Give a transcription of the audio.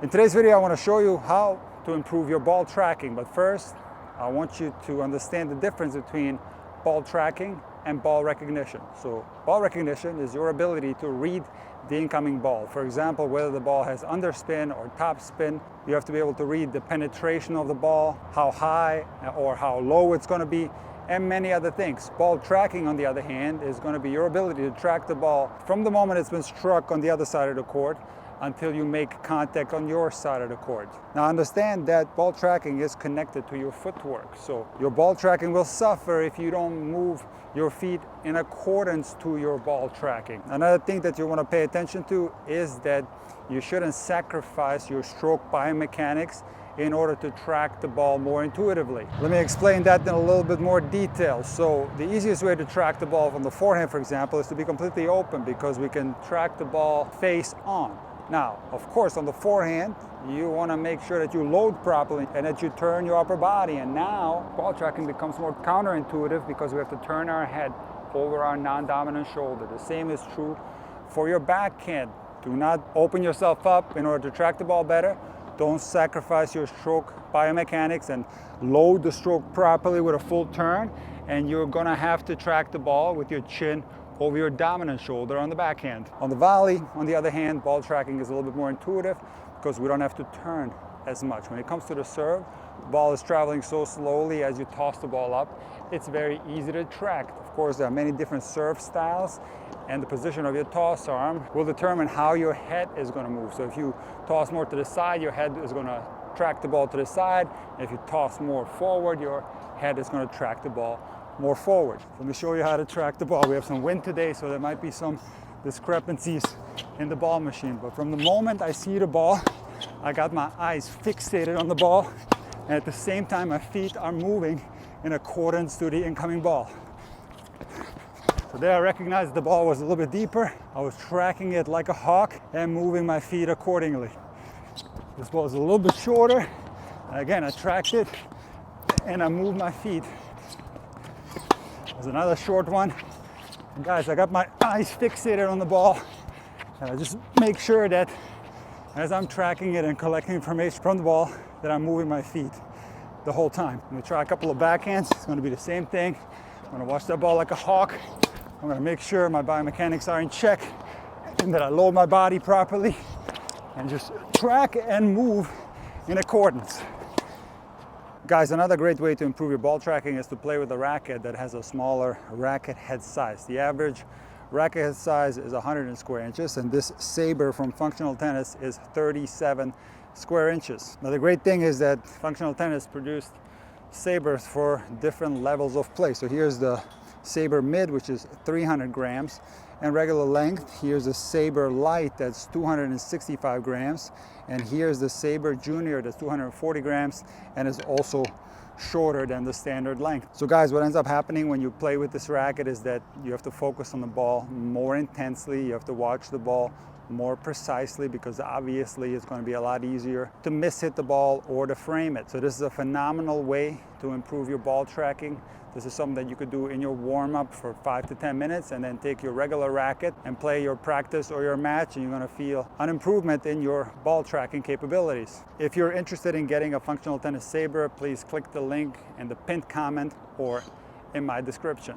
In today's video, I want to show you how to improve your ball tracking. But first, I want you to understand the difference between ball tracking and ball recognition. So ball recognition is your ability to read the incoming ball. For example, whether the ball has underspin or topspin, you have to be able to read the penetration of the ball, how high or how low it's going to be, and many other things. Ball tracking, on the other hand, is going to be your ability to track the ball from the moment it's been struck on the other side of the court until you make contact on your side of the court. Now understand that ball tracking is connected to your footwork. So your ball tracking will suffer if you don't move your feet in accordance to your ball tracking. Another thing that you want to pay attention to is that you shouldn't sacrifice your stroke biomechanics in order to track the ball more intuitively. Let me explain that in a little bit more detail. So the easiest way to track the ball from the forehand, for example, is to be completely open, because we can track the ball face on. Now, of course, on the forehand, you want to make sure that you load properly and that you turn your upper body. And now, ball tracking becomes more counterintuitive because we have to turn our head over our non-dominant shoulder. The same is true for your backhand. Do not open yourself up in order to track the ball better. Don't sacrifice your stroke biomechanics and load the stroke properly with a full turn. And you're going to have to track the ball with your chin over your dominant shoulder on the backhand. On the volley, on the other hand, ball tracking is a little bit more intuitive because we don't have to turn as much. When it comes to the serve, the ball is traveling so slowly as you toss the ball up, it's very easy to track. Of course, there are many different serve styles, and the position of your toss arm will determine how your head is going to move. So if you toss more to the side, your head is going to track the ball to the side. If you toss more forward, your head is going to track the ball more forward. Let me show you how to track the ball. We have some wind today, so there might be some discrepancies in the ball machine. But from the moment I see the ball, I got my eyes fixated on the ball, and at the same time my feet are moving in accordance to the incoming ball. So there I recognized the ball was a little bit deeper. I was tracking it like a hawk and moving my feet accordingly. This ball is a little bit shorter. And again, I tracked it and I moved my feet. There's another short one. And guys, I got my eyes fixated on the ball, and I just make sure that as I'm tracking it and collecting information from the ball, that I'm moving my feet the whole time. I'm gonna try a couple of backhands. It's gonna be the same thing. I'm gonna watch that ball like a hawk. I'm gonna make sure my biomechanics are in check and that I load my body properly and just track and move in accordance. Guys, another great way to improve your ball tracking is to play with a racket that has a smaller racket head size. The average racket head size is 100 square inches, and this Saber from Functional Tennis is 37 square inches. Now the great thing is that Functional Tennis produced Sabers for different levels of play. So here's the Saber Mid, which is 300 grams and regular length. Here's the Saber Light, that's 265 grams. And here's the Saber Junior, that's 240 grams and is also shorter than the standard length. So guys, what ends up happening when you play with this racket is that you have to focus on the ball more intensely. You have to watch the ball more precisely, because obviously it's going to be a lot easier to miss-hit the ball or to frame it. So this is a phenomenal way to improve your ball tracking. This is something that you could do in your warm-up for 5 to 10 minutes and then take your regular racket and play your practice or your match, and you're going to feel an improvement in your ball tracking capabilities. If you're interested in getting a Functional Tennis Saber, please click the link in the pinned comment or in my description.